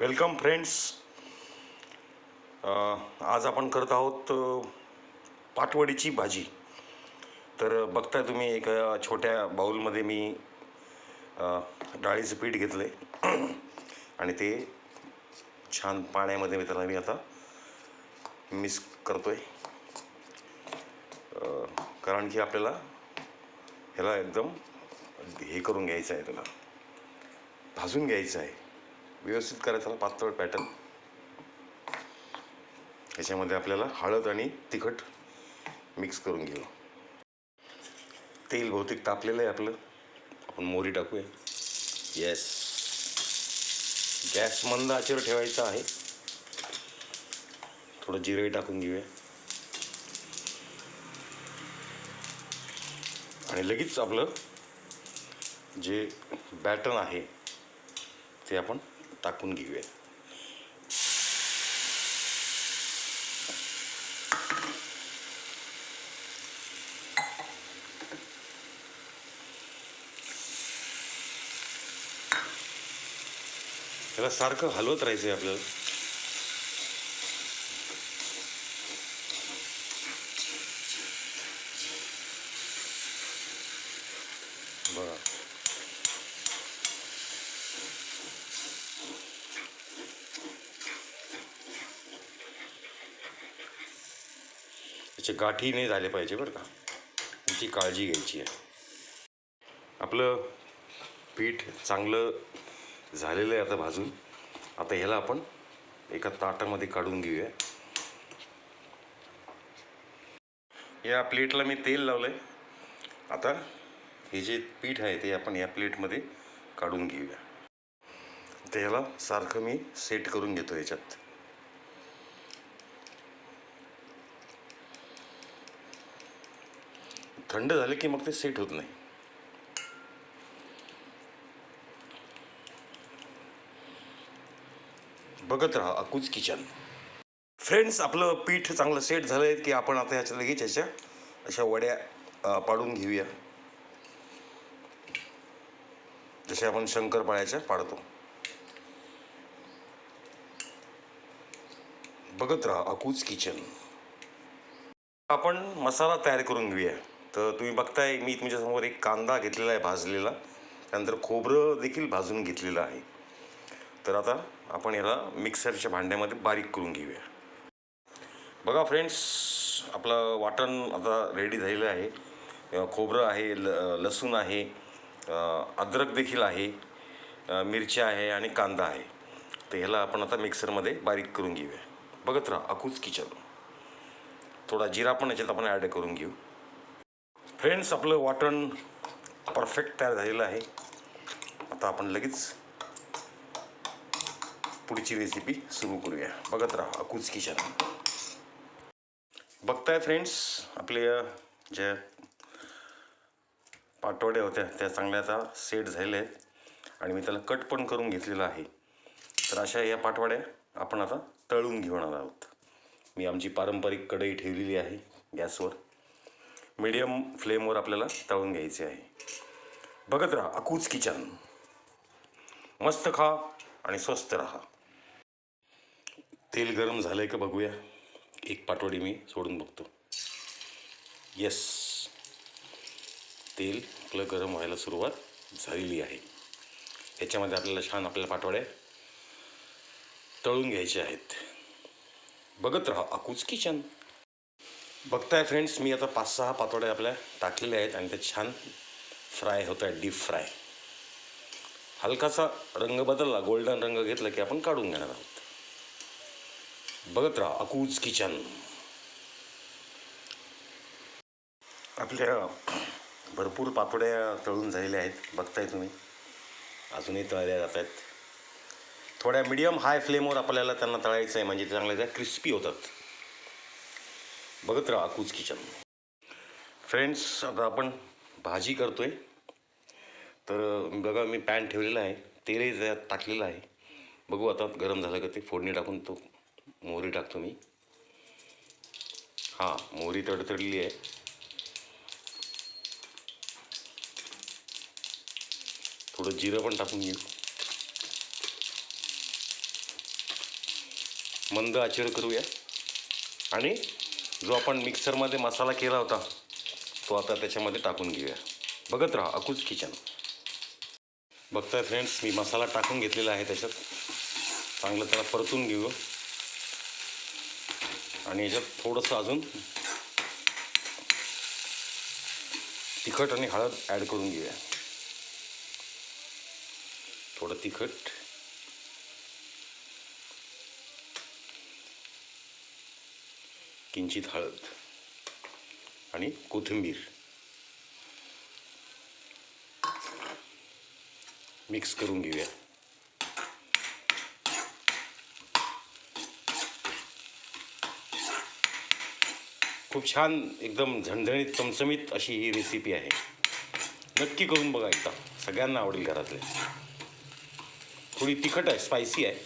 Welcome friends. आज आपण करत आहोत पाटवडीची भाजी. तर बघताय तुम्ही एका छोट्या बाऊलमध्ये मी डाळीचं पीठ घेतलं आहे आणि ते छान पाण्यामध्ये मी आता मिक्स करतो आहे, कारण की आपल्याला ह्याला एकदम हे करून घ्यायचं आहे, त्याला भाजून घ्यायचं आहे, व्यवस्थित करायचं पातळ पॅटर्न. ह्याच्यामध्ये आपल्याला हळद आणि तिखट मिक्स करून घेऊ. तेल बहुतेक तापलेलं आहे आपलं, आपण मोहरी टाकूया. येस, गॅस मंद आचेवर ठेवायचा आहे. थोडं जिरे टाकून घेऊया आणि लगेच आपलं जे बॅटर आहे ते आपण टाकून घेऊया. त्याला सारखं हलवत राहायचं आहे आपल्याला. बघा, त्याचे गाठी नाही झाले पाहिजे बरं का, त्याची काळजी घ्यायची आहे. आपलं पीठ चांगलं झालेलं आहे आता भाजून. आता ह्याला आपण एका ताटामध्ये काढून घेऊया. या प्लेटला मी तेल लावलं आहे. आता हे जे पीठ आहे ते आपण या प्लेटमध्ये काढून घेऊया. त्याला सारखं मी सेट करून घेतो याच्यात. थंड झाले की मग ते सेट होत नाही. बघत राहा अकूज किचन. फ्रेंड्स, आपलं पीठ चांगलं सेट झालं आहे की आपण आता ह्याच्या लगेच ह्याच्या अशा वड्या पाडून घेऊया, जसे आपण शंकरपाळ्याच्या पाडतो. बघत राहा अकूज किचन. आपण मसाला तयार करून घेऊया. तर तुम्ही बघताय मी तुमच्यासमोर एक कांदा घेतलेला आहे भाजलेला, त्यानंतर खोबरं देखील भाजून घेतलेलं आहे. तर आता आपण याला मिक्सरच्या भांड्यामध्ये बारीक करून घेऊया. बघा फ्रेंड्स, आपलं वाटण आता रेडी झालेलं आहे. खोबरं आहे, लसूण आहे, अद्रक देखील आहे, मिरच्या आहे आणि कांदा आहे. तर ह्याला आपण आता मिक्सरमध्ये बारीक करून घेऊया. बघत राहा अकूज किचन. थोडा जिरा पण याच्यात आपण ॲड करून घेऊ. फ्रेंड्स, आपलं वाटण परफेक्ट तयार झालेलं आहे. आता आपण लगेच पुढची रेसिपी सुरू करूया. बघत राहा अकूज किचन. बघताय फ्रेंड्स, आपल्या ज्या पाटवड्या होत्या त्या चांगल्या आता सेट झालेल्या आहेत आणि मी त्याला कट पण करून घेतलेलं आहे. तर अशा या पाटवड्या आपण आता तळून घेणार आहोत. मी आमची पारंपरिक कढई ठेवलेली आहे गॅसवर. मीडियम फ्लेमवर आपल्याला तळून घ्यायचे आहे. बघत राहा अकूज किचन. मस्त खा आणि स्वस्त राहा. तेल गरम झालंय का बघूया. एक पाटवडी मी सोडून बघतो. येस, तेल आपलं गरम व्हायला सुरुवात झालेली आहे. याच्यामध्ये आपल्याला पाटवड्या तळून घ्यायचे आहेत. बघत राहा अकूज किचन. बघताय फ्रेंड्स, मी आता 5-6 पातोड्या आपल्या टाकलेल्या आहेत आणि त्या छान फ्राय होत आहेत, डीप फ्राय. हलकासा रंग बदलला, गोल्डन रंग घेतला की आपण काढून घेणार आहोत. बघत राहा अकूज किचन. आपल्या भरपूर पातोड्या तळून झालेल्या आहेत, बघताय तुम्ही. अजूनही तळल्या जात आहेत. थोड्या मीडियम हाय फ्लेमवर आपल्याला त्यांना तळायचं आहे, म्हणजे चांगल्या त्या क्रिस्पी होतात. बघत राहा अकूज किचन. फ्रेंड्स, आता आपण भाजी करतोय. तर बघा, मी पॅन ठेवलेला आहे, तेलही त्यात टाकलेलं आहे. बघू आता गरम झालं का ते. फोडणी टाकून तो मोहरी टाकतो मी. हां, मोहरी तडतडली आहे. थोडं जिरं पण टाकून घेऊ. मंद आचेवर करूया आणि जो आपण मिक्सरमध्ये मसाला केला होता तो आता त्याच्यामध्ये टाकून घेऊया. बघत राहा अकूज किचन. बघताय फ्रेंड्स, मी मसाला टाकून घेतलेला आहे त्याच्यात. चांगलं त्याला परतून घेऊ आणि याच्यात थोडंसं अजून तिखट आणि हळद ॲड करून घेऊया. थोडं तिखट, किंचित हळद आणि कोथिंबीर मिक्स करून घेऊया. खूप छान, एकदम झणझणीत चमचमीत अशी ही रेसिपी आहे. नक्की करून बघा एकदा, सगळ्यांना आवडेल घरातले. थोडी तिखट आहे, स्पायसी आहे.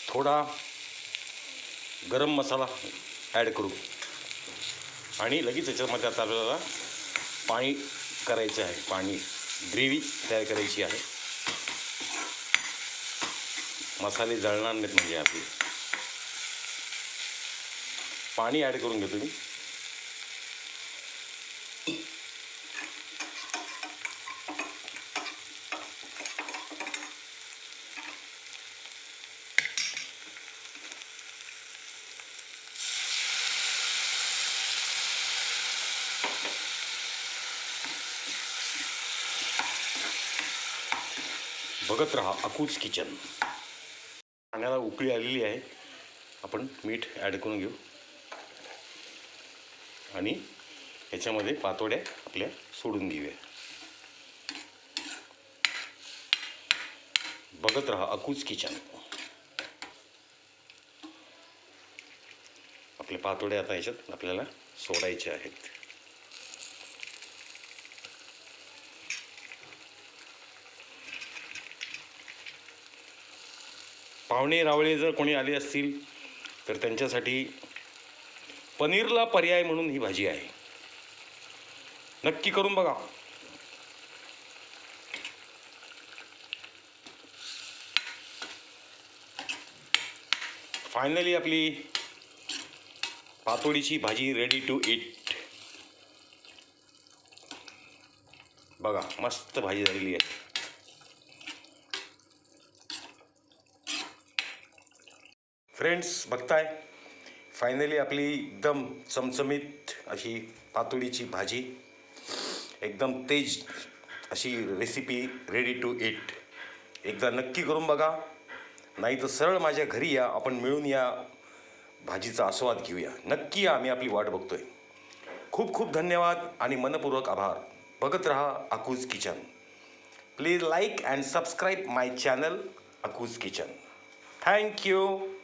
थोडा गरम मसाला ॲड करू आणि लगेच याच्यामध्ये आता आपल्याला पाणी करायचं आहे. पाणी ग्रेव्ही तयार करायची आहे. मसाले जळणार नाहीत म्हणजे आपली. पाणी ॲड करून घेतो मी. बघत राहा अकूज किचन. पाण्याला उकळी आलेली आहे. आपण मीठ ॲड करून घेऊ आणि याच्यामध्ये पातोड्या आपल्या सोडून घेऊया. बघत राहा अकूज किचन. आपल्या पातोड्या आता याच्यात आपल्याला सोडायच्या आहेत. पाहुणे रावळे जर कोणी आले असतील तर त्यांच्यासाठी पनीरला पर्याय म्हणून ही भाजी आहे. नक्की करून बघा. फायनली आपली पातोडीची भाजी रेडी टू ईट. बघा, मस्त भाजी झालेली आहे. फ्रेंड्स, बघताय फायनली आपली एकदम चमचमीत अशी पातोडीची भाजी, एकदम तेज अशी रेसिपी रेडी टू ईट. एकदा नक्की करून बघा, नाही तर सरळ माझ्या घरी या, आपण मिळून या भाजीचा आस्वाद घेऊया. नक्की या, मी आपली वाट बघतोय. खूप खूप धन्यवाद आणि मनपूर्वक आभार. बघत रहा Akooj kitchen. Please like and subscribe my channel Akooj kitchen. Thank you.